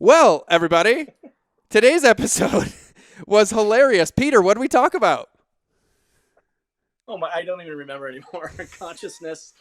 Well, everybody, today's episode was hilarious. Peter, what did we talk about? Oh my! I don't even remember anymore. Consciousness,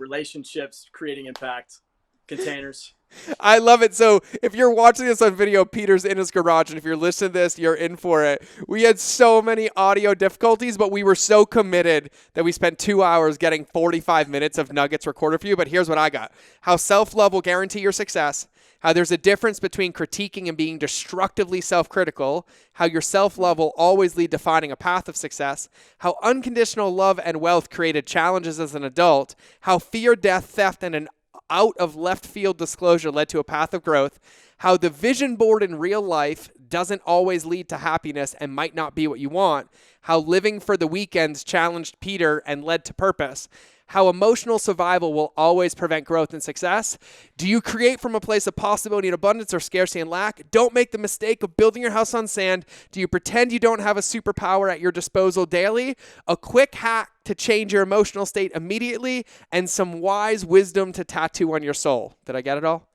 relationships, creating impact, containers. I love it. So if you're watching this on video, Peter's in his garage, and if you're listening to this, you're in for it. We had so many audio difficulties, but we were so committed that we spent 2 hours getting 45 minutes of nuggets recorded for you. But here's what I got. How self-love will guarantee your success. How there's a difference between critiquing and being destructively self-critical. How your self-love will always lead to finding a path of success. How unconditional love and wealth created challenges as an adult. How fear, death, theft, and an out of left field disclosure led to a path of growth, how the vision board in real life doesn't always lead to happiness and might not be what you want, how living for the weekends challenged Peter and led to purpose, how emotional survival will always prevent growth and success. Do you create from a place of possibility and abundance or scarcity and lack? Don't make the mistake of building your house on sand. Do you pretend you don't have a superpower at your disposal daily? A quick hack to change your emotional state immediately, and some wise wisdom to tattoo on your soul. Did I get it all?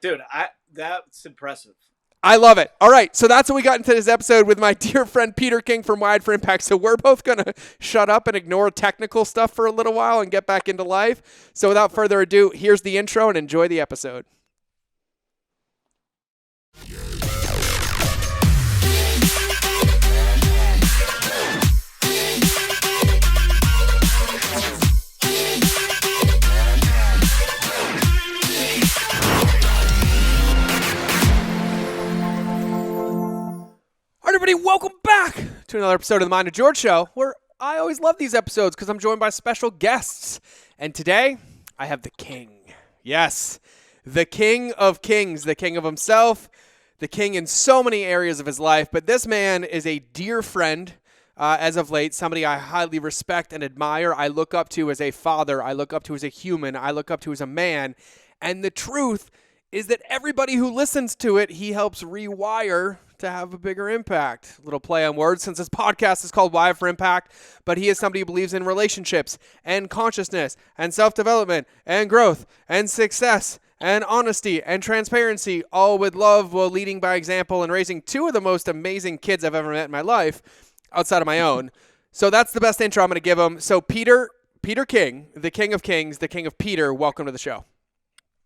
Dude, that's impressive. I love it. All right, so that's what we got into this episode with my dear friend Peter King from Wired for Impact. So we're both going to shut up and ignore technical stuff for a little while and get back into life. So without further ado, here's the intro and enjoy the episode. Everybody, welcome back to another episode of the Mind of George Show, where I always love these episodes because I'm joined by special guests. And today, I have the king. Yes, the king of kings, the king of himself, the king in so many areas of his life. But this man is a dear friend as of late, somebody I highly respect and admire. I look up to as a father. I look up to as a human. I look up to as a man. And the truth is that everybody who listens to it, he helps rewire to have a bigger impact. Little play on words since this podcast is called Wired for Impact, but he is somebody who believes in relationships and consciousness and self-development and growth and success and honesty and transparency, all with love while leading by example and raising two of the most amazing kids I've ever met in my life outside of my own. So that's the best intro I'm going to give him. So Peter King, the king of kings, the king of Peter, welcome to the show.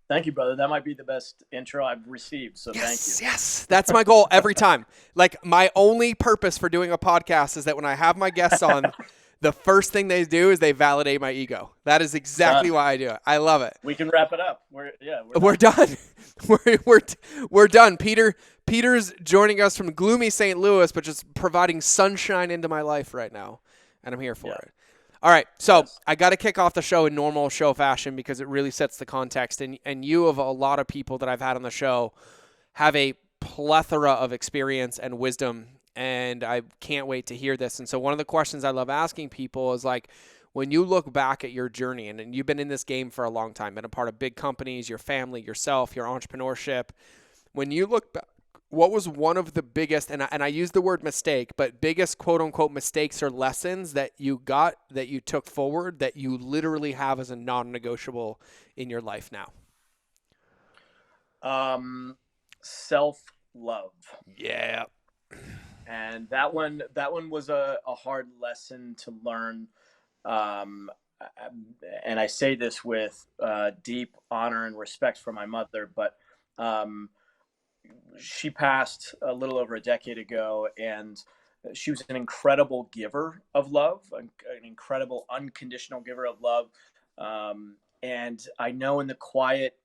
Thank you, brother. That might be the best intro I've received, so thank you. Yes, that's my goal every time. Like, my only purpose for doing a podcast is that when I have my guests on, the first thing they do is they validate my ego. That is exactly why I do it. I love it. We can wrap it up. We're done. we're done. Peter's joining us from gloomy St. Louis, but just providing sunshine into my life right now, and I'm here for it. All right, so I got to kick off the show in normal show fashion because it really sets the context. And you, of a lot of people that I've had on the show, have a plethora of experience and wisdom, and I can't wait to hear this. And so one of the questions I love asking people is, like, when you look back at your journey, and you've been in this game for a long time, been a part of big companies, your family, yourself, your entrepreneurship, when you look back, what was one of the biggest, and I use the word mistake, but biggest quote-unquote mistakes or lessons that you got, that you took forward, that you literally have as a non-negotiable in your life now? Self-love. Yeah. And that one was a hard lesson to learn. And I say this with deep honor and respect for my mother, but she passed a little over a decade ago, and she was an incredible giver of love, an incredible unconditional giver of love. And I know in the quiet,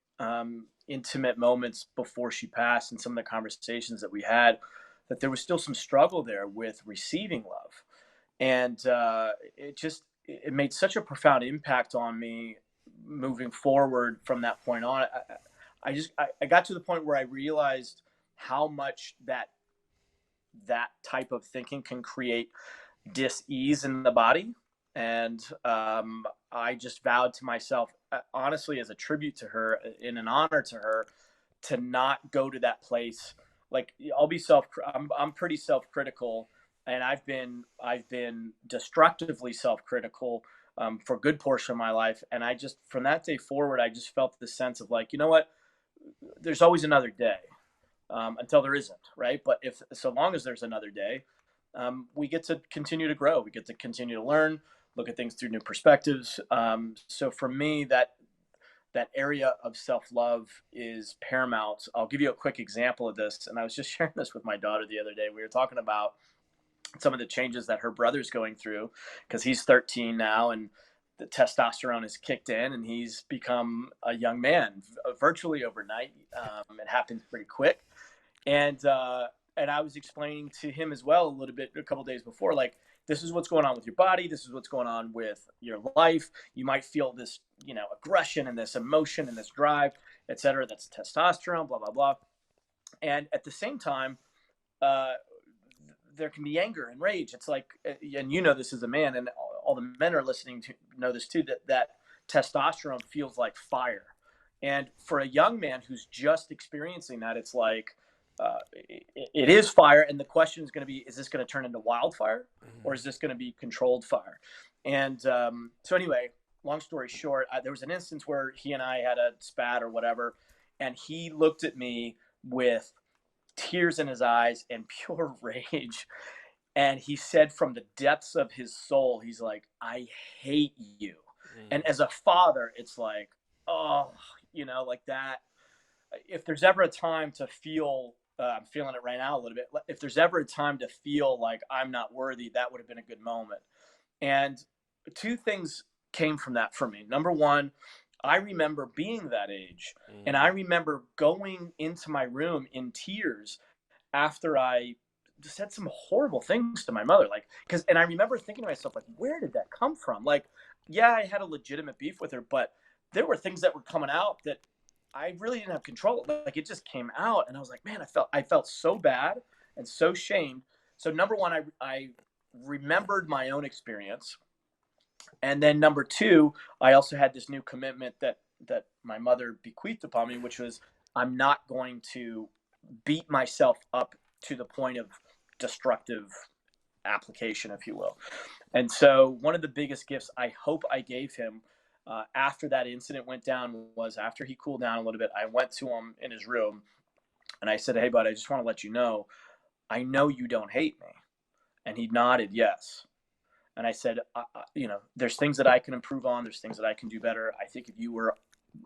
intimate moments before she passed and some of the conversations that we had, that there was still some struggle there with receiving love. And it made such a profound impact on me moving forward from that point on. I got to the point where I realized how much that type of thinking can create dis-ease in the body. And I just vowed to myself, honestly, as a tribute to her, in an honor to her, to not go to that place. Like, I'm pretty self-critical, and I've been destructively self-critical for a good portion of my life. And I just, from that day forward, I just felt the sense of, like, you know what? There's always another day. until there isn't, right? But if so long as there's another day, we get to continue to grow. We get to continue to learn, look at things through new perspectives. So for me, that area of self love is paramount. I'll give you a quick example of this, and I was just sharing this with my daughter the other day. We were talking about some of the changes that her brother's going through because he's 13 now, and the testosterone has kicked in and he's become a young man virtually overnight. It happens pretty quick. And I was explaining to him as well a little bit a couple days before, like, this is what's going on with your body. This is what's going on with your life. You might feel this, aggression and this emotion and this drive, et cetera. That's testosterone, blah, blah, blah. And at the same time, uh, there can be anger and rage. It's like, and this as a man, and all the men are listening to know this too, that testosterone feels like fire. And for a young man who's just experiencing that, it's like, it is fire. And the question is going to be, is this going to turn into wildfire, or is this going to be controlled fire? And so anyway, long story short, there was an instance where he and I had a spat or whatever, and he looked at me with tears in his eyes and pure rage. And he said from the depths of his soul, he's like, I hate you. And as a father, it's like, oh, like that. If there's ever a time to feel, I'm feeling it right now a little bit. If there's ever a time to feel like I'm not worthy, that would have been a good moment. And two things came from that for me. Number one, I remember being that age, and I remember going into my room in tears after I said some horrible things to my mother. And I remember thinking to myself, like, where did that come from? Like, yeah, I had a legitimate beef with her, but there were things that were coming out that I really didn't have control. Like, it just came out, and I was like, man, I felt so bad and so shamed. So number one, I remembered my own experience. And then number two, I also had this new commitment that my mother bequeathed upon me, which was, I'm not going to beat myself up to the point of destructive application, if you will. And so one of the biggest gifts I hope I gave him after that incident went down was, after he cooled down a little bit, I went to him in his room and I said, hey, bud, I just want to let you know, I know you don't hate me. And he nodded yes. And I said, there's things that I can improve on. There's things that I can do better. I think if you were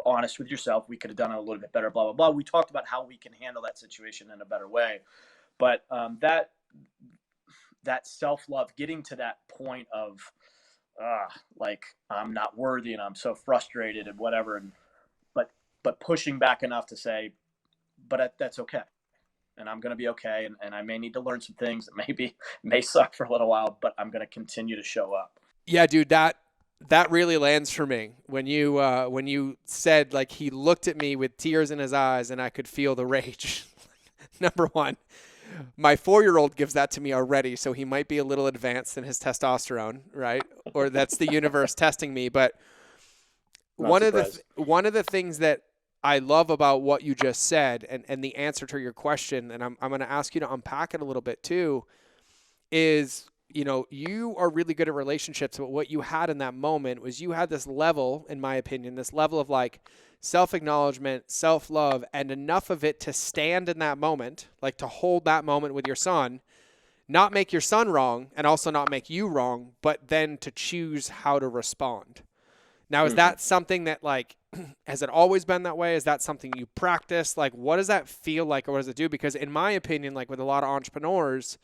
honest with yourself, we could have done it a little bit better, blah, blah, blah. We talked about how we can handle that situation in a better way. But that self-love, getting to that point of, like, I'm not worthy and I'm so frustrated and whatever. But pushing back enough to say, but that's okay. And I'm going to be okay. And I may need to learn some things that may suck for a little while, but I'm going to continue to show up. Yeah, dude, that really lands for me when you said, like, he looked at me with tears in his eyes and I could feel the rage. Number one, my 4-year-old gives that to me already, so he might be a little advanced in his testosterone, right? Or that's the universe testing me. But one of the things that I love about what you just said, and the answer to your question, and I'm going to ask you to unpack it a little bit too, is, you are really good at relationships, but what you had in that moment was, you had this level, in my opinion, this level of, like, self-acknowledgement, self-love, and enough of it to stand in that moment, like to hold that moment with your son, not make your son wrong and also not make you wrong, but then to choose how to respond. Now, is that something that, like, has it always been that way? Is that something you practice? Like, what does that feel like, or what does it do? Because in my opinion, like with a lot of entrepreneurs,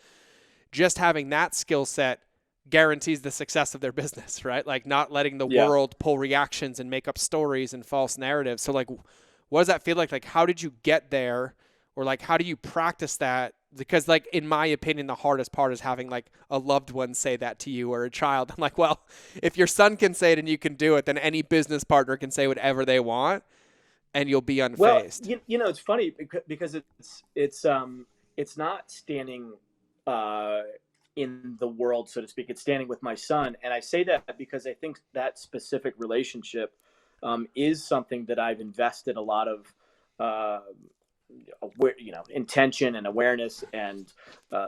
just having that skill set guarantees the success of their business, right? Like, not letting the world pull reactions and make up stories and false narratives. So, like, what does that feel like? Like, how did you get there? Or, like, how do you practice that? Because, like, in my opinion, the hardest part is having, like, a loved one say that to you, or a child. I'm like, well, if your son can say it and you can do it, then any business partner can say whatever they want and you'll be unfazed. Well, it's funny because it's not standing in the world, so to speak. It's standing with my son. And I say that because I think that specific relationship is something that I've invested a lot of intention and awareness and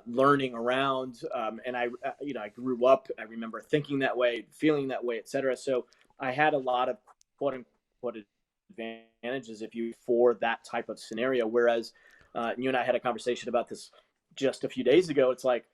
learning around. And I grew up, I remember thinking that way, feeling that way, et cetera. So I had a lot of quote unquote advantages, if you, for that type of scenario. Whereas you and I had a conversation about this just a few days ago. It's like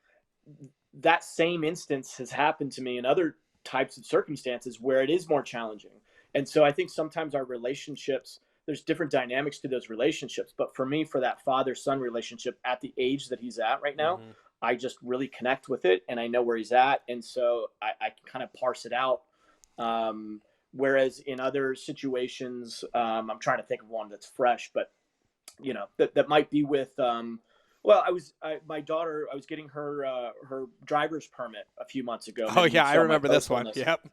that same instance has happened to me in other types of circumstances where it is more challenging. And so I think sometimes our relationships, there's different dynamics to those relationships. But for me, for that father son relationship at the age that he's at right now, Mm-hmm. I just really connect with it and I know where he's at. And so I can kind of parse it out. Um, Whereas in other situations, I'm trying to think of one that's fresh, but that might be with well, my daughter, I was getting her her driver's permit a few months ago. Oh Maybe you yeah, I saw my remember this post on one. this. Yep.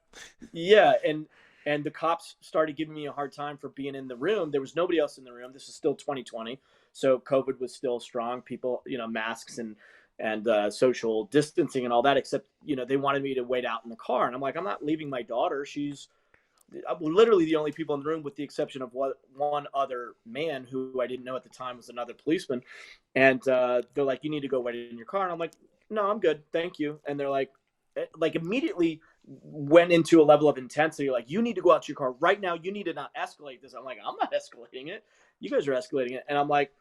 Yeah, and the cops started giving me a hard time for being in the room. There was nobody else in the room. This is still 2020, so COVID was still strong. People, masks and social distancing and all that. Except, they wanted me to wait out in the car, and I'm like, I'm not leaving my daughter. She's literally the only people in the room, with the exception of one other man who I didn't know at the time was another policeman. And they're like, "You need to go wait in your car." And I'm like, "No, I'm good, thank you." And they're like immediately went into a level of intensity, like, "You need to go out to your car right now. You need to not escalate this." I'm like, "I'm not escalating it. You guys are escalating it." And I'm like,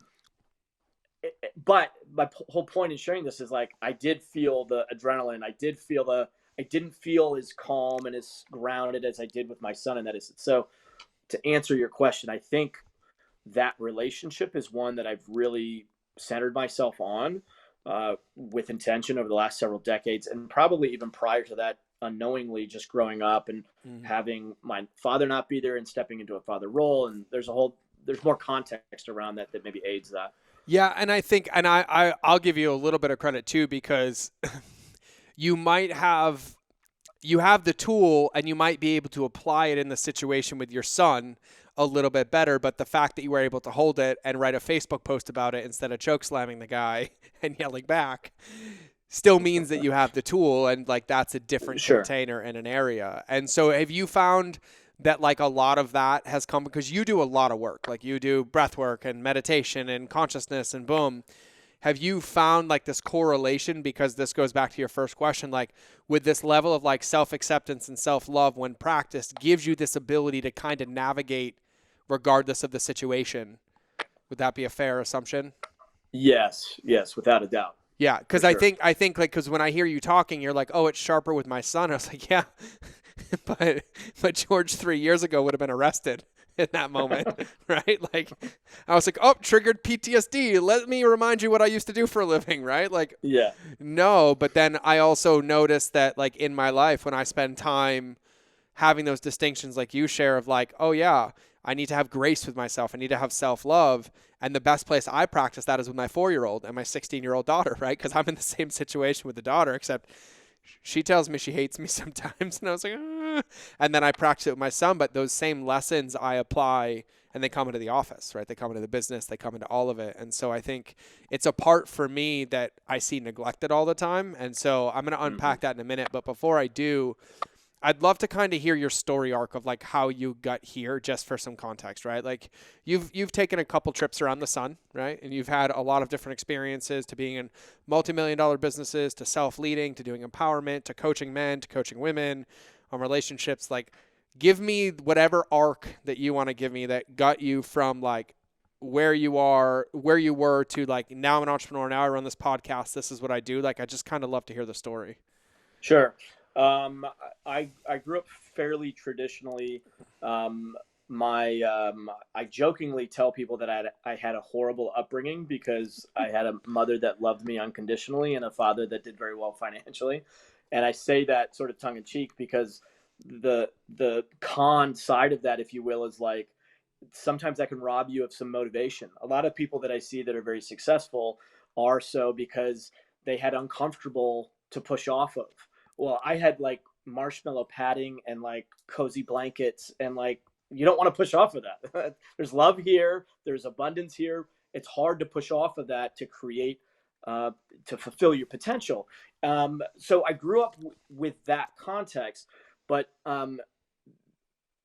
but my whole point in sharing this is, like, I did feel the adrenaline. I didn't feel as calm and as grounded as I did with my son in that instance. So to answer your question, I think that relationship is one that I've really centered myself on with intention over the last several decades, and probably even prior to that, unknowingly, just growing up and Mm-hmm. having my father not be there and stepping into a father role. And there's more context around that maybe aids that. Yeah, and I think, and I'll give you a little bit of credit too, because you might have you have the tool and you might be able to apply it in the situation with your son a little bit better, but the fact that you were able to hold it and write a Facebook post about it instead of choke slamming the guy and yelling back still means that you have the tool, and like that's a different Sure. container in an area. And so have you found that like a lot of that has come because you do a lot of work, like you do breath work and meditation and consciousness and boom, have you found like this correlation, because this goes back to your first question, like with this level of like self-acceptance and self-love when practiced gives you this ability to kind of navigate regardless of the situation? Would that be a fair assumption? Yes, without a doubt, Yeah, for because I sure. think like because when I hear you talking, you're like, oh, it's sharper with my son. I was like, yeah, but George 3 years ago would have been arrested in that moment, right? Like, I was like, oh, triggered PTSD. Let me remind you what I used to do for a living, right? Like, Yeah. no, but then I also noticed that like in my life when I spend time having those distinctions like you share of like, oh yeah, I need to have grace with myself. I need to have self-love. And the best place I practice that is with my 4-year-old and my 16-year-old daughter, right? Because I'm in the same situation with the daughter, except she tells me she hates me sometimes. And I was like, "Ah." And then I practice it with my son. But those same lessons I apply and they come into the office, right? They come into the business, they come into all of it. And so I think it's a part for me that I see neglected all the time. And so I'm going to Hmm. unpack that in a minute. But before I do, I'd love to kind of hear your story arc of like how you got here, just for some context, right? Like you've taken a couple trips around the sun, right? And you've had a lot of different experiences, to being in multi-million-dollar businesses, to self-leading, to doing empowerment, to coaching men, to coaching women on relationships. Like, give me whatever arc that you want to give me that got you from like where you are, where you were, to like now I'm an entrepreneur, now I run this podcast, this is what I do. Like, I just kind of love to hear the story. Sure. Um, I grew up fairly traditionally. Um, I jokingly tell people that I had a horrible upbringing because I had a mother that loved me unconditionally and a father that did very well financially. And I say that sort of tongue in cheek because the con side of that, if you will, is like sometimes that can rob you of some motivation. A lot of people that I see that are very successful are so because they had uncomfortable to push off of. Well, I had like marshmallow padding and like cozy blankets, and like you don't want to push off of that. There's love here, there's abundance here. It's hard to push off of that to create, uh, to fulfill your potential. So I grew up with that context, but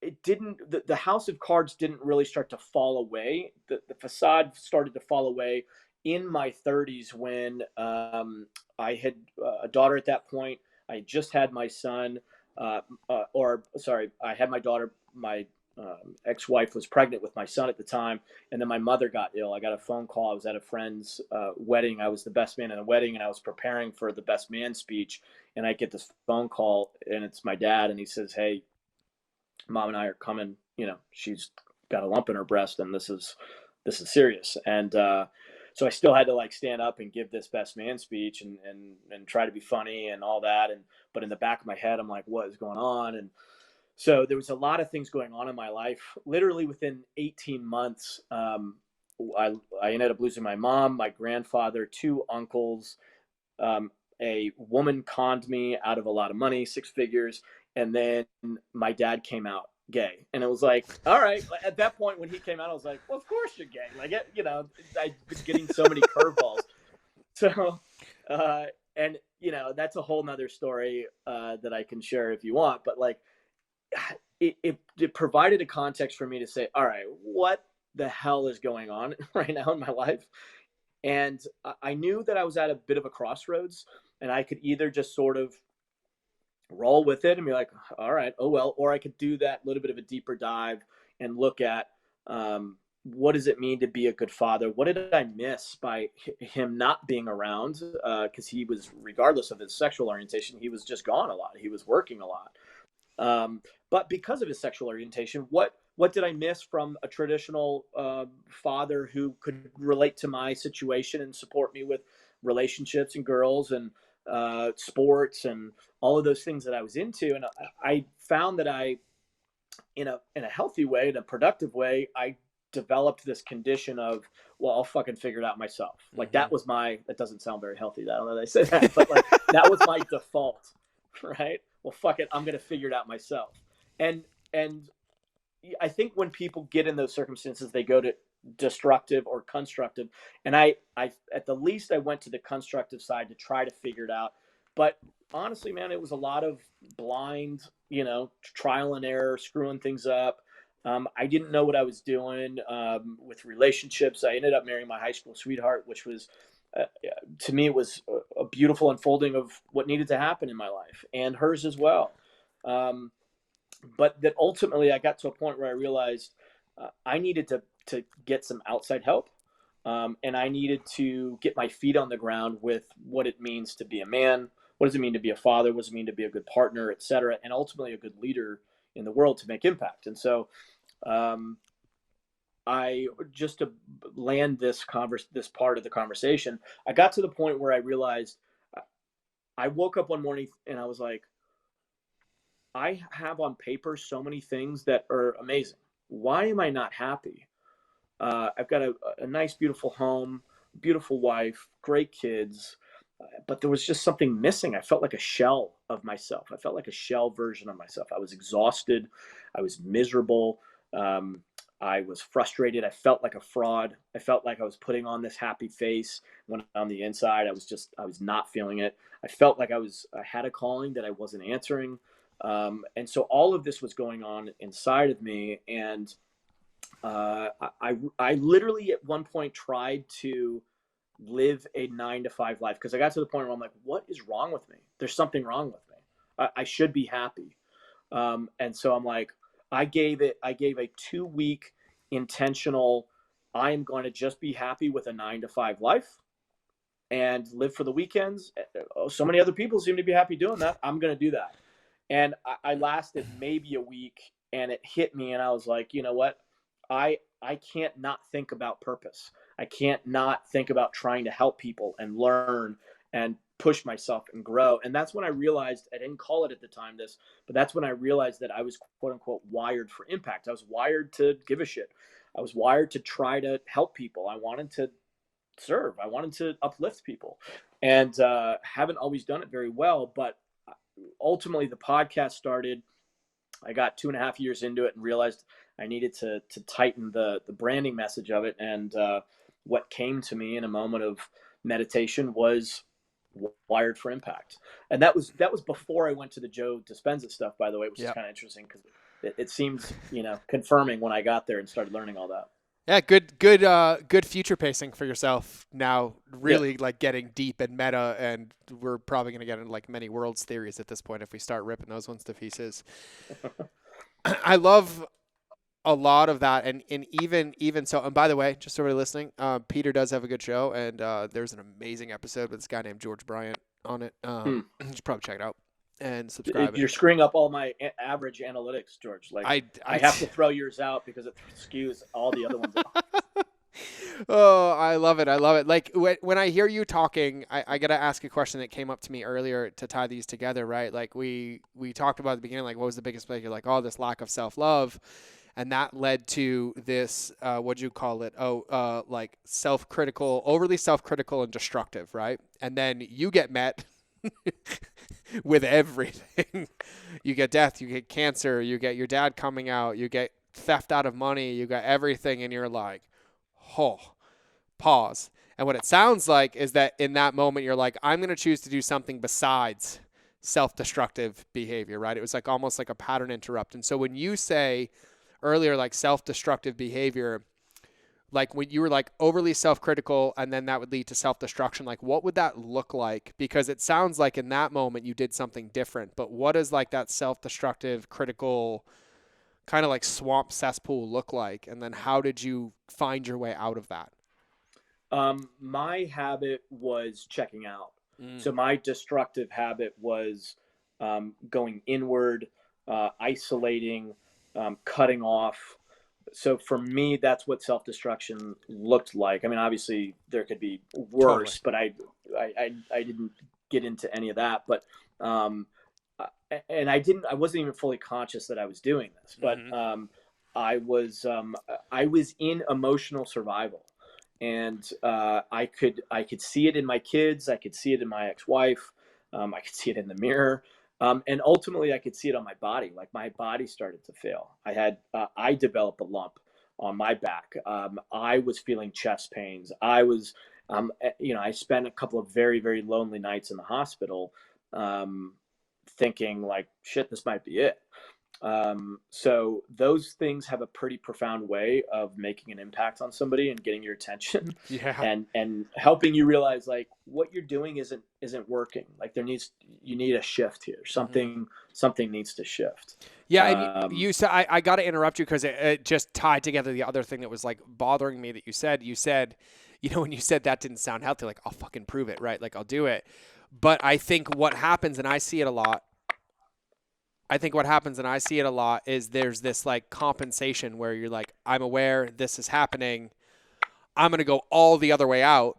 it didn't. The house of cards didn't really start to fall away. The facade started to fall away in my 30s when I had a daughter at that point. I had just had my son, or sorry, I had my daughter. My ex-wife was pregnant with my son at the time, and then my mother got ill. I got a phone call. I was at a friend's wedding. I was the best man in a wedding, and I was preparing for the best man speech. And I get this phone call, and it's my dad, and he says, "Hey, mom and I are coming. She's got a lump in her breast, and this is serious." And so I still had to like stand up and give this best man speech and try to be funny and all that. And but in the back of my head, I'm like, what is going on? And so there was a lot of things going on in my life. Literally within 18 months, I ended up losing my mom, my grandfather, two uncles. A woman conned me out of a lot of money, six figures, and then my dad came out gay, and it was like, all right. At that point, when he came out, I was like, well, of course you're gay. Like, I've been getting so many curveballs. So, and that's a whole nother story that I can share if you want. But like, it provided a context for me to say, all right, what the hell is going on right now in my life? And I knew that I was at a bit of a crossroads, and I could either just sort of roll with it and be like, all right, oh well, or I could do that little bit of a deeper dive and look at what does it mean to be a good father? What did I miss by him not being around? Because he was, regardless of his sexual orientation, he was just gone a lot. He was working a lot. But because of his sexual orientation, what did I miss from a traditional father who could relate to my situation and support me with relationships and girls and sports and all of those things that I was into? And I found that in a healthy way, in a productive way, I developed this condition of, well, I'll fucking figure it out myself. Like that doesn't sound very healthy. I don't know that I say that, but like that was my default, right? Well, fuck it, I'm gonna figure it out myself. And I think when people get in those circumstances, they go to destructive or constructive. And I at the least I went to the constructive side to try to figure it out. But honestly, man, it was a lot of blind, trial and error, screwing things up. I didn't know what I was doing with relationships. I ended up marrying my high school sweetheart, which was, to me, it was a beautiful unfolding of what needed to happen in my life and hers as well. But that ultimately I got to a point where I realized I needed to get some outside help. And I needed to get my feet on the ground with what it means to be a man. What does it mean to be a father? What does it mean to be a good partner, et cetera? And ultimately a good leader in the world to make impact. And so um, I just to land this part of the conversation, I got to the point where I realized I woke up one morning and I was like, I have on paper so many things that are amazing. Why am I not happy? I've got a nice, beautiful home, beautiful wife, great kids, but there was just something missing. I felt like a shell of myself. I felt like a shell version of myself. I was exhausted. I was miserable. Um, I was frustrated. I felt like a fraud. I felt like I was putting on this happy face when on the inside I was not feeling it. I felt like I had a calling that I wasn't answering. And so all of this was going on inside of me. And I literally at one point tried to live a 9 to 5 life because I got to the point where I'm like, what is wrong with me? There's something wrong with me. I should be happy. And so I'm like, I gave a 2 week intentional, I am going to just be happy with a 9 to 5 life and live for the weekends. Oh, so many other people seem to be happy doing that. I'm going to do that. And I lasted maybe a week and it hit me. And I was like, you know what? I can't not think about purpose. I can't not think about trying to help people and learn and push myself and grow. And that's when I realized, I didn't call it at the time this, but that's when I realized that I was quote unquote wired for impact. I was wired to give a shit. I was wired to try to help people. I wanted to serve. I wanted to uplift people, and haven't always done it very well. But ultimately, the podcast started. I got 2.5 years into it and realized I needed to tighten the branding message of it. And what came to me in a moment of meditation was wired for impact. And that was before I went to the Joe Dispenza stuff, by the way, which is Yeah. kind of interesting because it seems confirming when I got there and started learning all that. Yeah, good future pacing for yourself now, Yeah. really like getting deep and meta, and we're probably going to get into like many worlds theories at this point if we start ripping those ones to pieces. I love a lot of that, and even so, and by the way, just so everybody listening, Peter does have a good show, and there's an amazing episode with this guy named George Bryant on it. Hmm. You should probably check it out and subscribe. You're screwing up all my average analytics, George. Like I have to throw yours out because it skews all the other ones out. Oh, I love it. I love it. Like when I hear you talking, I got to ask a question that came up to me earlier to tie these together, right? Like we talked about at the beginning, like what was the biggest mistake? You're like, oh, this lack of self-love. And that led to this, what'd you call it? Like self-critical, overly self-critical and destructive, right? And then you get met with everything. You get death, you get cancer, you get your dad coming out, you get theft out of money, you got everything, and you're like, oh, pause. And what it sounds like is that in that moment, you're like, I'm going to choose to do something besides self-destructive behavior, right? It was like almost like a pattern interrupt. And so when you say earlier, like self-destructive behavior, like when you were like overly self-critical and then that would lead to self-destruction, like what would that look like? Because it sounds like in that moment you did something different, but what does like that self-destructive, critical kind of like swamp cesspool look like? And then how did you find your way out of that? My habit was checking out. So my destructive habit was going inward, isolating, cutting off. So for me, that's what self-destruction looked like. I mean, obviously there could be worse, totally. But I didn't get into any of that. But and I wasn't even fully conscious that I was doing this. But I was in emotional survival. And I could see it in my kids. I could see it in my ex-wife. I could see it in the mirror. And ultimately, I could see it on my body. Like my body started to fail. I developed a lump on my back. I was feeling chest pains. I was, I spent a couple of very, very lonely nights in the hospital, thinking like, shit, this might be it. So those things have a pretty profound way of making an impact on somebody and getting your attention and helping you realize like what you're doing isn't working. Like you need a shift here. Something needs to shift. Yeah. And you said, I got to interrupt you because it just tied together the other thing that was like bothering me that you said, when you said that didn't sound healthy, like I'll fucking prove it, right? Like I'll do it. But I think what happens, and I see it a lot, is there's this like compensation where you're like, I'm aware this is happening. I'm going to go all the other way out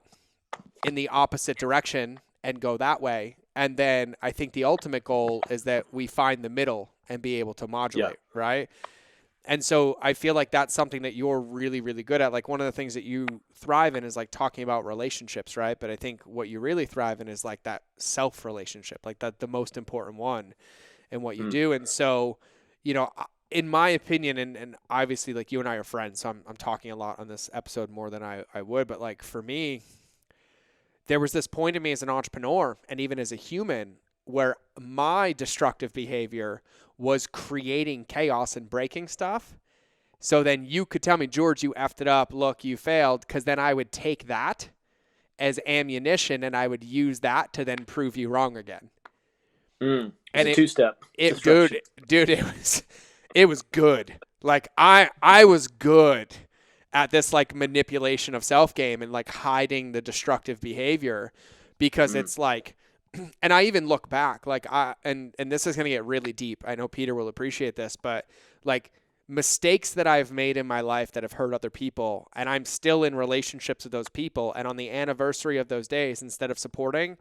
in the opposite direction and go that way. And then I think the ultimate goal is that we find the middle and be able to modulate, right? And so I feel like that's something that you're really, really good at. Like one of the things that you thrive in is like talking about relationships, right? But I think what you really thrive in is like that self relationship, like that the most important one. And what you do. And so, in my opinion, and obviously like you and I are friends, so I'm talking a lot on this episode more than I would, but like for me, there was this point in me as an entrepreneur and even as a human where my destructive behavior was creating chaos and breaking stuff. So then you could tell me, George, you effed it up. Look, you failed. Because then I would take that as ammunition and I would use that to then prove you wrong again. And it's a two-step. Dude, it was good. Like I was good at this like manipulation of self game and like hiding the destructive behavior because it's like, and I even look back like and this is going to get really deep. I know Peter will appreciate this, but like mistakes that I've made in my life that have hurt other people and I'm still in relationships with those people. And on the anniversary of those days, instead of supporting,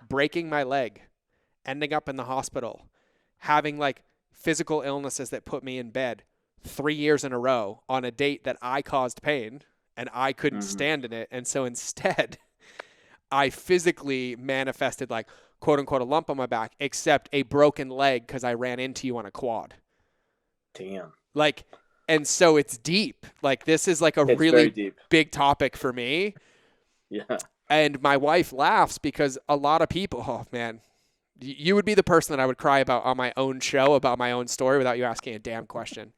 breaking my leg, ending up in the hospital, having like physical illnesses that put me in bed 3 years in a row on a date that I caused pain and I couldn't stand in it. And so instead, I physically manifested like quote unquote a lump on my back, except a broken leg because I ran into you on a quad. Damn. Like, and so it's deep. Like this is like it's really big topic for me. Yeah. And my wife laughs because a lot of people, oh man, you would be the person that I would cry about on my own show about my own story without you asking a damn question.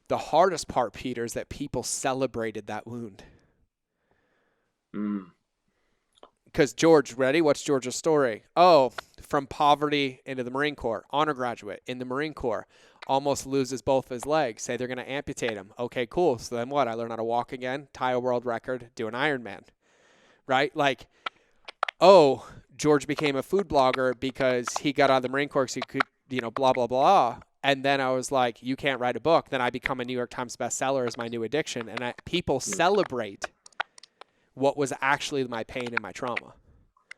The hardest part, Peter, is that people celebrated that wound. Because George, ready? What's George's story? Oh, from poverty into the Marine Corps, honor graduate in the Marine Corps, almost loses both of his legs. Say they're going to amputate him. Okay, cool. So then what? I learn how to walk again, tie a world record, do an Ironman, right? Like, oh, George became a food blogger because he got out of the Marine Corps so he could, blah, blah, blah. And then I was like, you can't write a book. Then I become a New York Times bestseller as my new addiction. And people celebrate what was actually my pain and my trauma.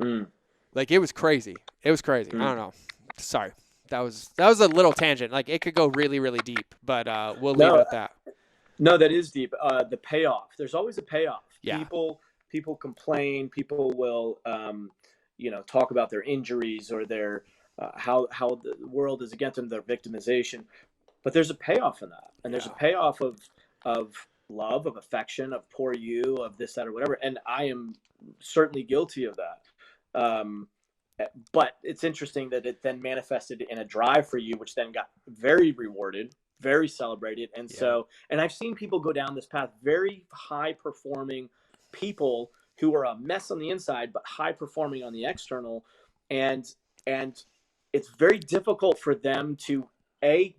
Mm. Like, it was crazy. It was crazy. I don't know. Sorry. That was a little tangent. Like, it could go really, really deep, but we'll leave it at that. No, that is deep. The payoff. There's always a payoff. Yeah. People complain. People will, talk about their injuries or their how the world is against them, their victimization. But there's a payoff in that, and there's a payoff of love, of affection, of poor you, of this, that, or whatever. And I am certainly guilty of that. But it's interesting that it then manifested in a drive for you, which then got very rewarded, very celebrated. And so, and I've seen people go down this path, very high performing people who are a mess on the inside, but high performing on the external. And it's very difficult for them to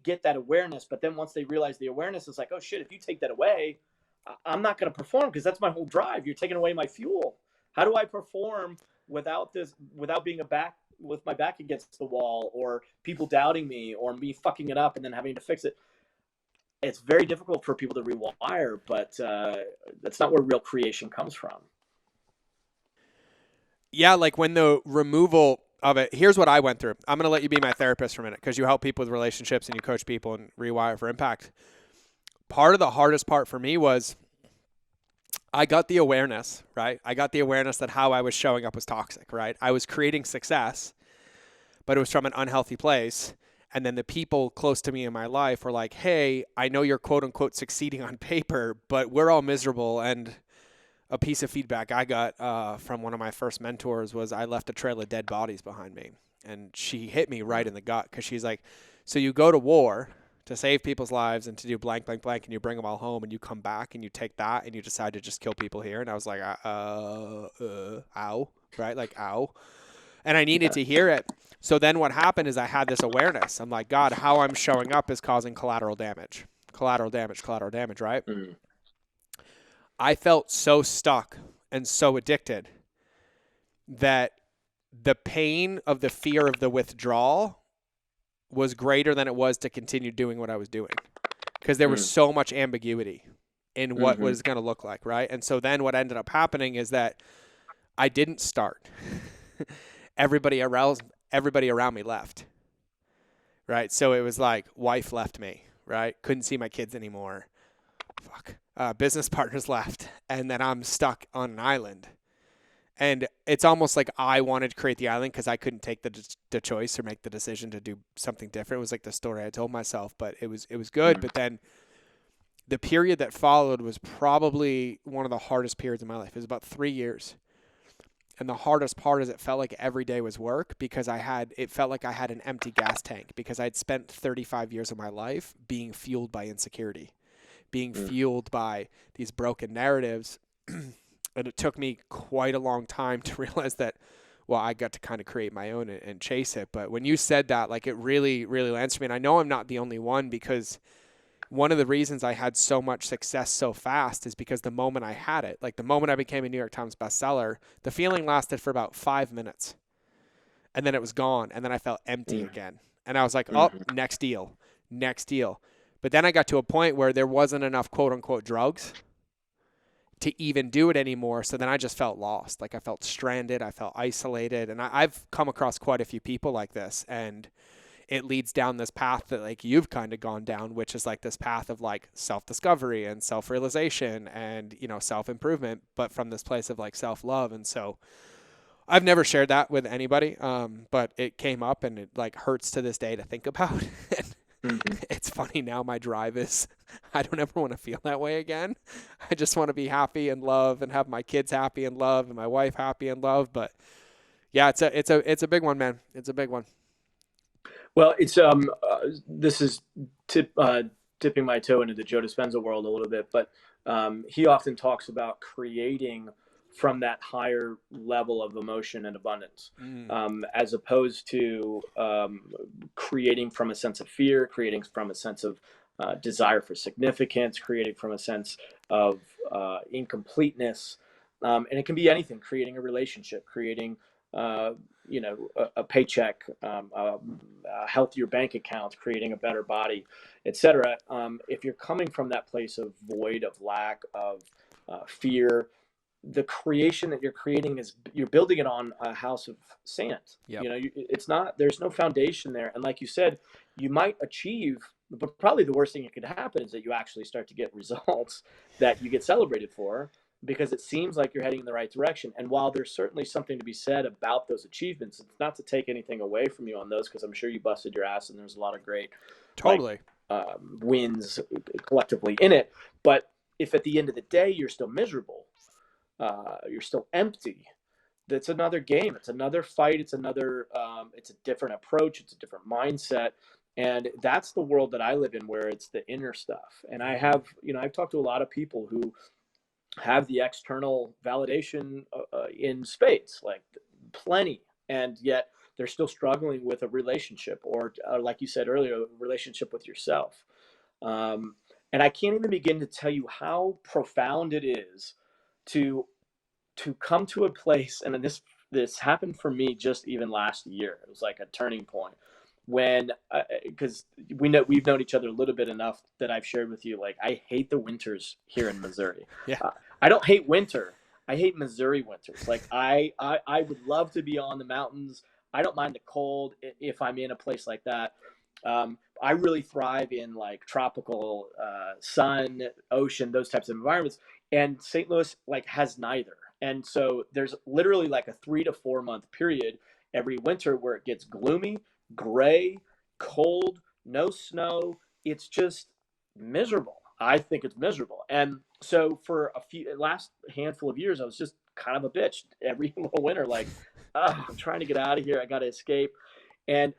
get that awareness. But then once they realize the awareness, it's like, oh shit, if you take that away, I'm not going to perform because that's my whole drive. You're taking away my fuel. How do I perform without being with my back against the wall, or people doubting me, or me fucking it up and then having to fix it? It's very difficult for people to rewire, but that's not where real creation comes from. Yeah, like when the removal of it, here's what I went through. I'm going to let you be my therapist for a minute because you help people with relationships and you coach people and rewire for impact. Part of the hardest part for me was I got the awareness, right? I got the awareness that how I was showing up was toxic, right? I was creating success, but it was from an unhealthy place. And then the people close to me in my life were like, hey, I know you're quote unquote succeeding on paper, but we're all miserable. And a piece of feedback I got from one of my first mentors was I left a trail of dead bodies behind me. And she hit me right in the gut because she's like, so you go to war to save people's lives and to do blank, blank, blank, and you bring them all home and you come back and you take that and you decide to just kill people here. And I was like, ow, right? Like, ow. And I needed to hear it. So then what happened is I had this awareness. I'm like, God, how I'm showing up is causing collateral damage, right? Mm. I felt so stuck and so addicted that the pain of the fear of the withdrawal was greater than it was to continue doing what I was doing because there was so much ambiguity in what was going to look like, right? And so then what ended up happening is that I didn't start. Everybody around me left, right? So it was like wife left me, right? Couldn't see my kids anymore. Business partners left, and then I'm stuck on an island. And it's almost like I wanted to create the island because I couldn't take the choice or make the decision to do something different. It was like the story I told myself, but it was good. But then the period that followed was probably one of the hardest periods of my life. It was about 3 years. And the hardest part is it felt like every day was work because it felt like I had an empty gas tank because I'd spent 35 years of my life being fueled by insecurity, being fueled by these broken narratives. And it took me quite a long time to realize that, well, I got to kind of create my own and chase it. But when you said that, like it really, really lands to me. And I know I'm not the only one because one of the reasons I had so much success so fast is because the moment I had it, like the moment I became a New York Times bestseller, the feeling lasted for about 5 minutes and then it was gone. And then I felt empty again. And I was like, oh, next deal. But then I got to a point where there wasn't enough quote unquote drugs to even do it anymore. So then I just felt lost. Like I felt stranded. I felt isolated. And I've come across quite a few people like this. And it leads down this path that like you've kind of gone down, which is like this path of like self-discovery and self-realization and, self-improvement, but from this place of like self-love. And so I've never shared that with anybody. But it came up and it like hurts to this day to think about. It's funny now. My drive is, I don't ever want to feel that way again. I just want to be happy and love and have my kids happy and love and my wife happy and love. But yeah, it's a big one, man. It's a big one. Well, it's this is dipping my toe into the Joe Dispenza world a little bit, but he often talks about creating from that higher level of emotion and abundance, Mm. as opposed to creating from a sense of fear, creating from a sense of desire for significance, creating from a sense of incompleteness. And it can be anything, creating a relationship, creating a paycheck, a healthier bank account, creating a better body, etc. If you're coming from that place of void, of lack, of fear, the creation that you're creating is you're building it on a house of sand. Yep. It's not, there's no foundation there. And like you said, you might achieve, but probably the worst thing that could happen is that you actually start to get results that you get celebrated for, because it seems like you're heading in the right direction. And while there's certainly something to be said about those achievements, it's not to take anything away from you on those, because I'm sure you busted your ass and there's a lot of great Totally. wins collectively in it. But if at the end of the day you're still miserable, you're still empty, that's another game. It's another fight. It's another, it's a different approach. It's a different mindset. And that's the world that I live in, where it's the inner stuff. And I have, I've talked to a lot of people who have the external validation in spades, like plenty. And yet they're still struggling with a relationship, or like you said earlier, a relationship with yourself. And I can't even begin to tell you how profound it is to come to a place, and this happened for me just even last year. It was like a turning point when, because we've known each other a little bit enough that I've shared with you, like, I hate the winters here in Missouri. Yeah. I don't hate winter. I hate Missouri winters. Like, I would love to be on the mountains. I don't mind the cold if I'm in a place like that. I really thrive in like tropical sun, ocean, those types of environments. And St. Louis like has neither. And so there's literally like a 3 to 4 month period every winter where it gets gloomy, gray, cold, no snow. It's just miserable. I think it's miserable. And so for last handful of years, I was just kind of a bitch every little winter, like, oh, I'm trying to get out of here. I got to escape. And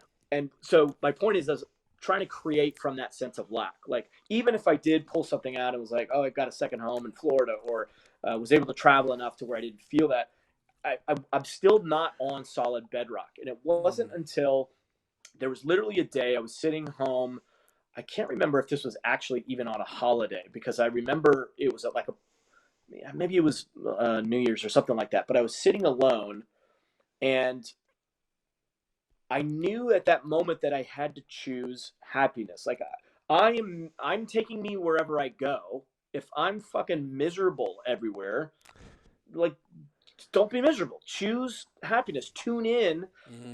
so my point is, trying to create from that sense of lack. Like, even if I did pull something out and was like, oh, I got a second home in Florida, or was able to travel enough to where I didn't feel that, I'm still not on solid bedrock. And it wasn't until there was literally a day I was sitting home. I can't remember if this was actually even on a holiday, because I remember it was like maybe it was New Year's or something like that. But I was sitting alone, and I knew at that moment that I had to choose happiness. Like, I'm taking me wherever I go. If I'm fucking miserable everywhere, like, don't be miserable. Choose happiness. Tune in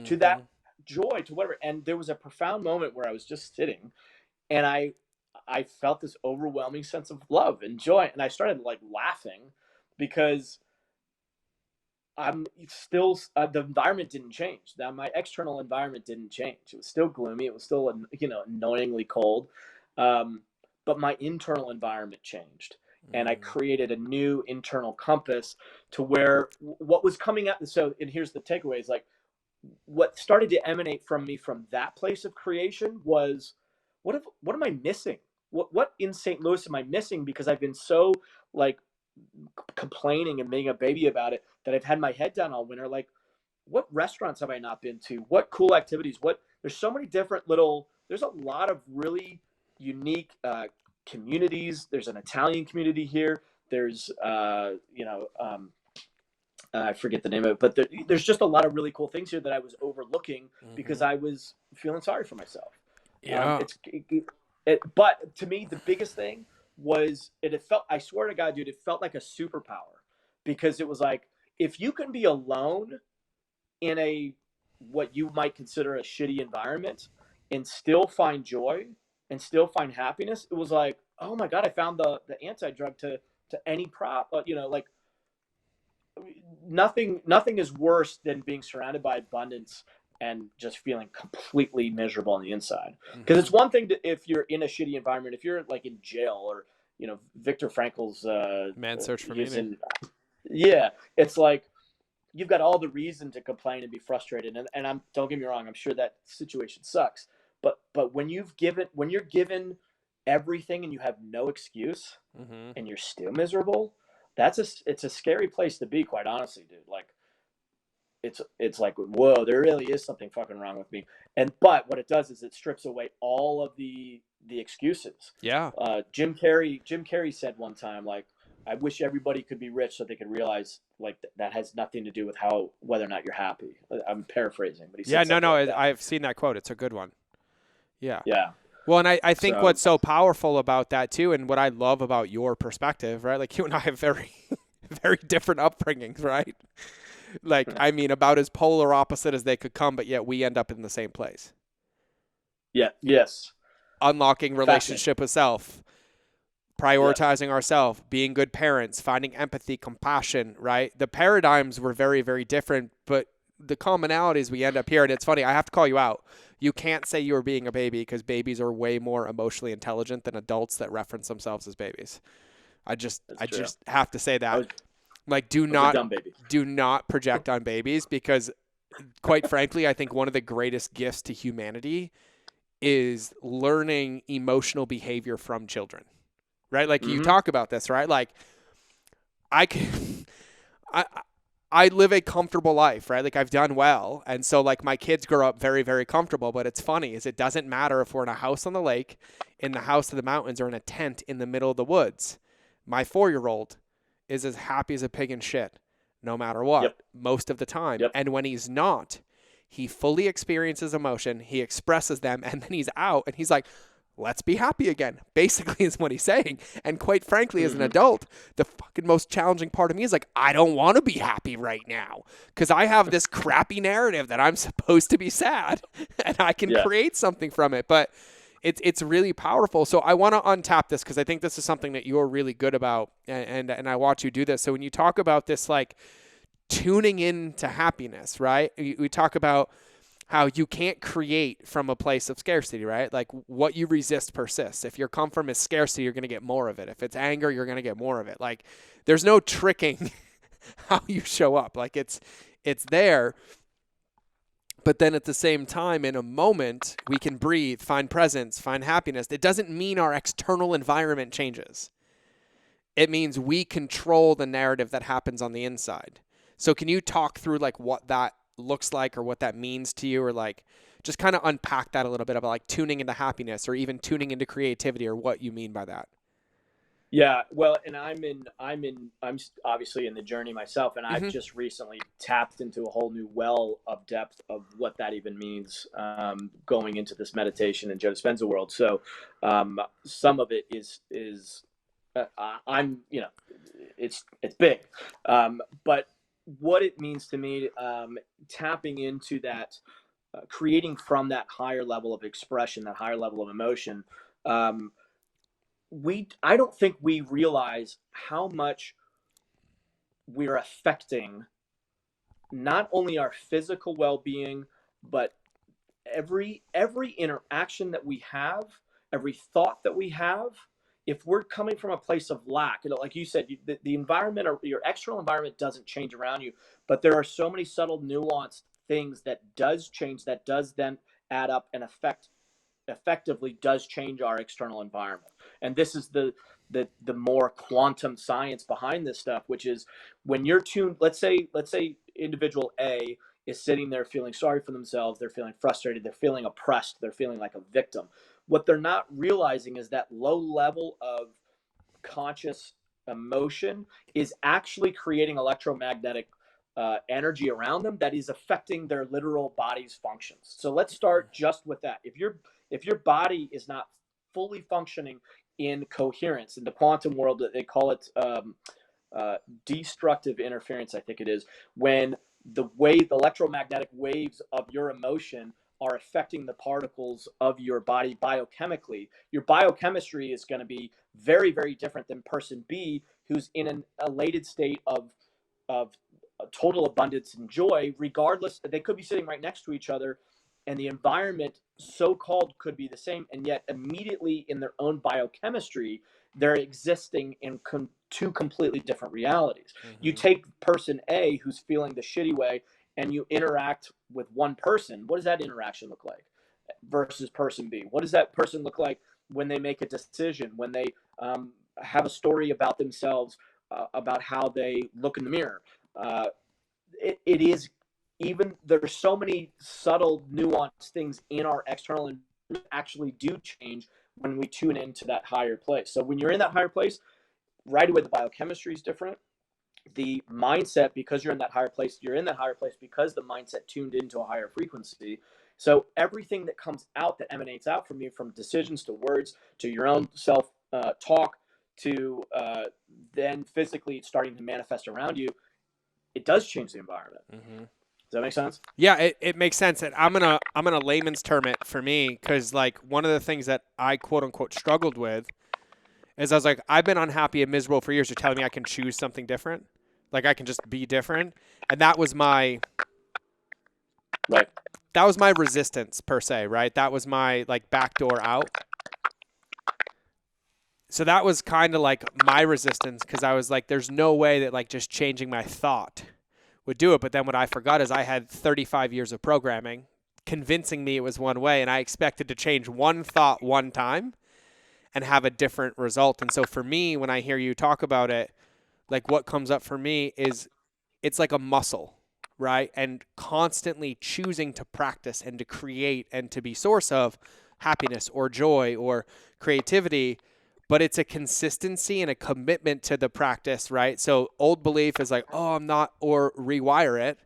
to that joy, to whatever. And there was a profound moment where I was just sitting, and I felt this overwhelming sense of love and joy, and I started like laughing, because I'm still the environment didn't change. That my external environment didn't change. It was still gloomy. It was still annoyingly cold, but my internal environment changed, and I created a new internal compass to where what was coming out. So, and here's the takeaway: is like what started to emanate from me from that place of creation was, what am I missing? What in St. Louis am I missing? Because I've been so like complaining and being a baby about it that I've had my head down all winter. Like, what restaurants have I not been to? What cool activities? There's so many different there's a lot of really unique communities. There's an Italian community here. There's, I forget the name of it, but there's just a lot of really cool things here that I was overlooking because I was feeling sorry for myself. Yeah. But to me, the biggest thing was it felt, I swear to God, dude, it felt like a superpower, because it was like, if you can be alone in what you might consider a shitty environment and still find joy and still find happiness, it was like, oh my God, I found the anti-drug to any like, nothing is worse than being surrounded by abundance and just feeling completely miserable on the inside. Because it's one thing if you're in a shitty environment, if you're like in jail, or Viktor Frankl's Man's Search for Meaning. Yeah, it's like you've got all the reason to complain and be frustrated, and I'm, don't get me wrong, I'm sure that situation sucks, but when you're given everything and you have no excuse, and you're still miserable, it's a scary place to be, quite honestly, dude. Like, it's like, whoa, there really is something fucking wrong with me. But what it does is it strips away all of the excuses. Yeah. Jim Carrey said one time, like, I wish everybody could be rich so they could realize, like, that has nothing to do with whether or not you're happy. I'm paraphrasing, but he Yeah, said no, something no, like that. I've seen that quote. It's a good one. Yeah. Yeah. Well, and I think So what's so powerful about that too, and what I love about your perspective, right? Like you and I have very, very different upbringings, right? Like, I mean, about as polar opposite as they could come, but yet we end up in the same place. yeah, yes, Unlocking fascinating. relationship with self, Yes, prioritizing ourselves, being good parents, finding empathy, compassion, right? The paradigms were very, very different, but the commonalities we end up here, and it's funny, I have to call you out. You can't say you were being a baby because babies are way more emotionally intelligent than adults that reference themselves as babies. that's I true. just have to say I that. was Like I was a dumb baby. do not project on babies because quite frankly, I think one of the greatest gifts to humanity is learning emotional behavior from children. Right? Like you Mm-hmm. talk about this, right? Like I can I I live a comfortable life, right? Like I've done well. And so like my kids grow up very, very comfortable. But it's funny is it doesn't matter if we're in a house on the lake, in the house of the mountains, or in a tent in the middle of the woods. My 4-year-old is as happy as a pig in shit, no matter what, Yep. most of the time. Yep. And when he's not, he fully experiences emotion, he expresses them, and then he's out and he's like, let's be happy again, basically, is what he's saying. And quite frankly, as an Mm-hmm. adult, the fucking most challenging part of me is like, I don't want to be happy right now because I have this crappy narrative that I'm supposed to be sad and I can Yeah. create something from it. But it's really powerful. So I want to untap this because I think this is something that you're really good about, and I watch you do this. So when you talk about this, like tuning into happiness, right? We talk about how you can't create from a place of scarcity, right? Like what you resist persists. If your come from is scarcity, you're going to get more of it. If it's anger, you're going to get more of it. Like there's no tricking how you show up. Like it's there. But then at the same time, in a moment, we can breathe, find presence, find happiness. It doesn't mean our external environment changes. It means we control the narrative that happens on the inside. So can you talk through like what that looks like or what that means to you, or like just kind of unpack that a little bit about like tuning into happiness or even tuning into creativity or what you mean by that? Yeah, well, and I'm obviously in the journey myself, and I've Mm-hmm. just recently tapped into a whole new well of depth of what that even means, going into this meditation and Joe Dispenza world. So, some of it is I'm it's big, but what it means to me, tapping into that, creating from that higher level of expression, that higher level of emotion. Um, I don't think we realize how much we're affecting not only our physical well-being, but every interaction that we have, every thought that we have. If we're coming from a place of lack, like you said, the environment or your external environment doesn't change around you, but there are so many subtle nuanced things that does change, that does then add up and affect, effectively does change our external environment. And this is the more quantum science behind this stuff, which is when you're tuned, let's say individual A is sitting there feeling sorry for themselves, they're feeling frustrated, they're feeling oppressed, they're feeling like a victim. What they're not realizing is that low level of conscious emotion is actually creating electromagnetic energy around them that is affecting their literal body's functions. So let's start just with that. If your body is not fully functioning in coherence in the quantum world, they call it destructive interference, I think it is, when the electromagnetic waves of your emotion are affecting the particles of your body biochemically. Your biochemistry is going to be very, very different than person B, who's in an elated state of total abundance and joy. Regardless, they could be sitting right next to each other, and the environment so called could be the same, and yet immediately in their own biochemistry they're existing in two completely different realities. You Mm-hmm. take person A who's feeling the shitty way and you interact with one person. What does that interaction look like? Versus person B. What does that person look like when they make a decision, when they have a story about themselves about how they look in the mirror. It is, even there's so many subtle, nuanced things in our external environment that actually do change when we tune into that higher place. So when you're in that higher place, right away the biochemistry is different. The mindset, because you're in that higher place, you're in that higher place because the mindset tuned into a higher frequency. So everything that comes out, that emanates out from you, from decisions to words to your own self talk to then physically starting to manifest around you, it does change the environment. Mm-hmm. Does that make sense? Yeah, it makes sense. And I'm gonna layman's term it for me, because like one of the things that I quote unquote struggled with is I was like, I've been unhappy and miserable for years. You're telling me I can choose something different, like I can just be different, and that was my Right. resistance per se, right? That was my like backdoor out. So that was kind of like my resistance, because I was like, there's no way that like just changing my thought would do it. But then what I forgot is I had 35 years of programming convincing me it was one way, and I expected to change one thought one time and have a different result. And so for me, when I hear you talk about it, like what comes up for me is it's like a muscle, right? And constantly choosing to practice and to create and to be source of happiness or joy or creativity. But it's a consistency and a commitment to the practice, right? So old belief is like, oh, I'm not, or rewire it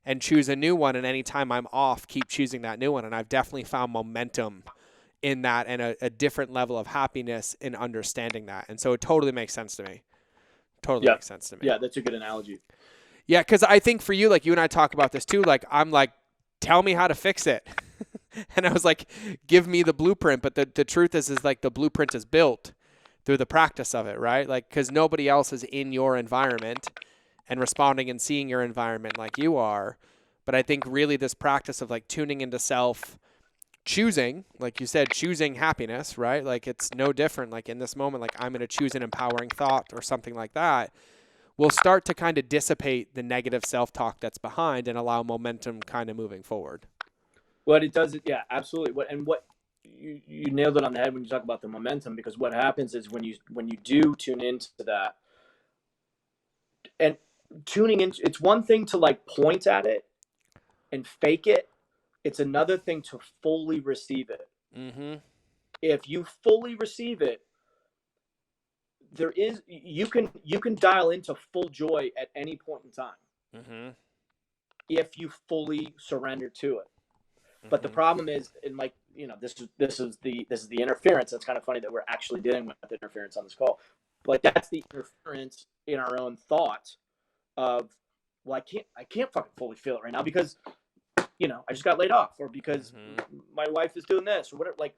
and choose a new one. And anytime I'm off, keep choosing that new one. And I've definitely found momentum in that, and a different level of happiness in understanding that. And so it totally makes sense to me. Totally Yeah. makes sense to me. Yeah, that's a good analogy. Yeah, because I think for you, like you and I talk about this too, like I'm like, tell me how to fix it. And I was like, give me the blueprint. But the truth is like the blueprint is built through the practice of it, right? Like, because nobody else is in your environment and responding and seeing your environment like you are. But I think really this practice of like tuning into self, choosing, like you said, choosing happiness, right? Like it's no different. Like in this moment, like I'm going to choose an empowering thought or something like that, will start to kind of dissipate the negative self-talk that's behind and allow momentum kind of moving forward. What it does, yeah, absolutely. What you nailed it on the head when you talk about the momentum, because what happens is when you do tune into that, and tuning in, it's one thing to like point at it and fake it. It's another thing to fully receive it. Mm-hmm. If you fully receive it, you can dial into full joy at any point in time. Mm-hmm. If you fully surrender to it. But Mm-hmm. the problem is, in like, this is the interference. It's kind of funny that we're actually dealing with the interference on this call. But that's the interference in our own thought of, well, I can't fucking fully feel it right now because I just got laid off, or because my wife is doing this or whatever. Like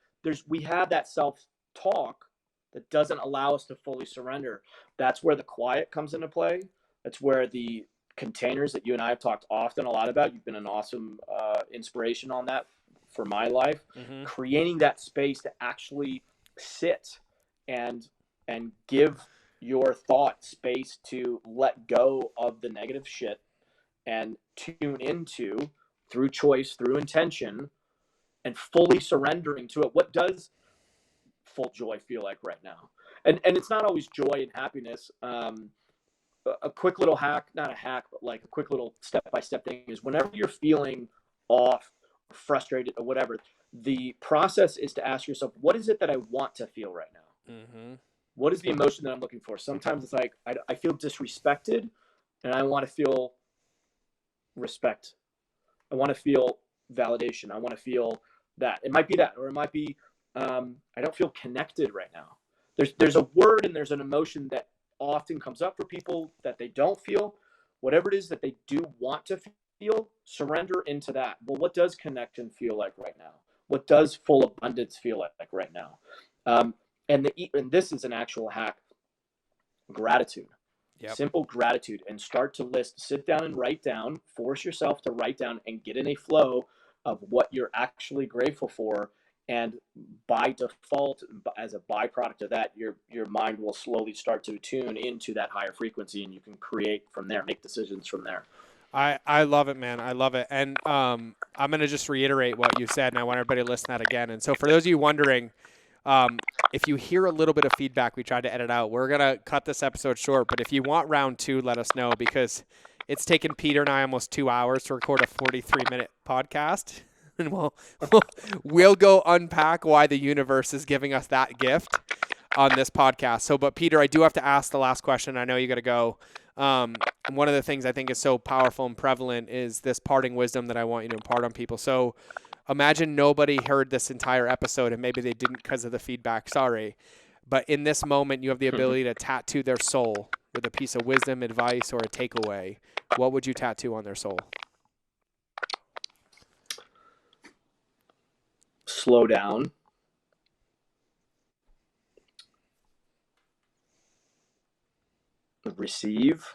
we have that self talk that doesn't allow us to fully surrender. That's where the quiet comes into play. That's where the containers that you and I have talked often a lot about. You've been an awesome inspiration on that for my life. Mm-hmm. Creating that space to actually sit and give your thought space to let go of the negative shit and tune into, through choice, through intention, and fully surrendering to it. What does full joy feel like right now? And it's not always joy and happiness. A quick little hack, not a hack, but like a quick little step-by-step thing is, whenever you're feeling off, or frustrated, or whatever, the process is to ask yourself, what is it that I want to feel right now? Mm-hmm. What is the emotion that I'm looking for? Sometimes it's like, I feel disrespected and I want to feel respect. I want to feel validation. I want to feel that. It might be that, or it might be, I don't feel connected right now. There's a word and there's an emotion that often comes up for people that they don't feel. Whatever it is that they do want to feel, surrender into that. Well, what does connection feel like right now? What does full abundance feel like right now? And this is an actual hack: gratitude. Yep. Simple gratitude, and start to sit down and write down, force yourself to write down and get in a flow of what you're actually grateful for. And by default, as a byproduct of that, your mind will slowly start to tune into that higher frequency, and you can create from there, make decisions from there. I love it, man. I love it. And I'm going to just reiterate what you said, and I want everybody to listen to that again. And so for those of you wondering, If you hear a little bit of feedback, we tried to edit out. We're going to cut this episode short, but if you want round 2, let us know, because it's taken Peter and I almost 2 hours to record a 43-minute podcast. And we'll go unpack why the universe is giving us that gift on this podcast. So, but Peter, I do have to ask the last question. I know you got to go. And one of the things I think is so powerful and prevalent is this parting wisdom that I want you to impart on people. So imagine nobody heard this entire episode, and maybe they didn't because of the feedback. Sorry. But in this moment, you have the ability to tattoo their soul with a piece of wisdom, advice, or a takeaway. What would you tattoo on their soul? Slow down. Receive.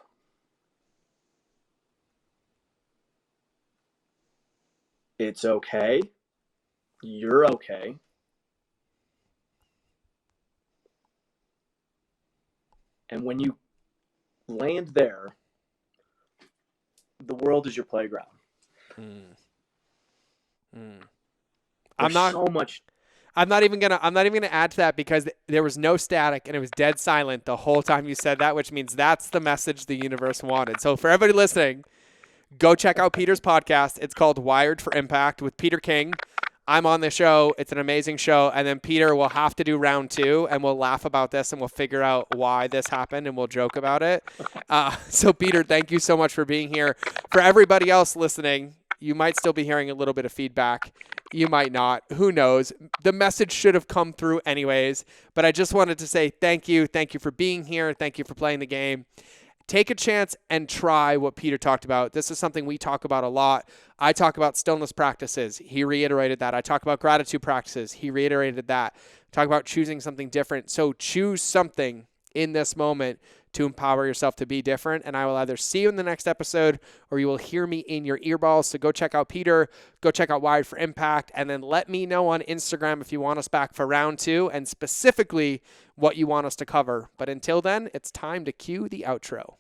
It's okay. You're okay. And when you land there, the world is your playground. I'm not even gonna add to that, because there was no static and it was dead silent the whole time you said that, which means that's the message the universe wanted. So for everybody listening, go check out Peter's podcast. It's called Wired for Impact with Peter King. I'm on the show. It's an amazing show. And then Peter will have to do round 2, and we'll laugh about this, and we'll figure out why this happened, and we'll joke about it. So Peter, thank you so much for being here. For everybody else listening, you might still be hearing a little bit of feedback. You might not. Who knows? The message should have come through anyways. But I just wanted to say thank you. Thank you for being here. Thank you for playing the game. Take a chance and try what Peter talked about. This is something we talk about a lot. I talk about stillness practices. He reiterated that. I talk about gratitude practices. He reiterated that. Talk about choosing something different. So choose something in this moment to empower yourself to be different. And I will either see you in the next episode, or you will hear me in your earballs. So go check out Peter, go check out Wired for Impact, and then let me know on Instagram if you want us back for round 2 and specifically what you want us to cover. But until then, it's time to cue the outro.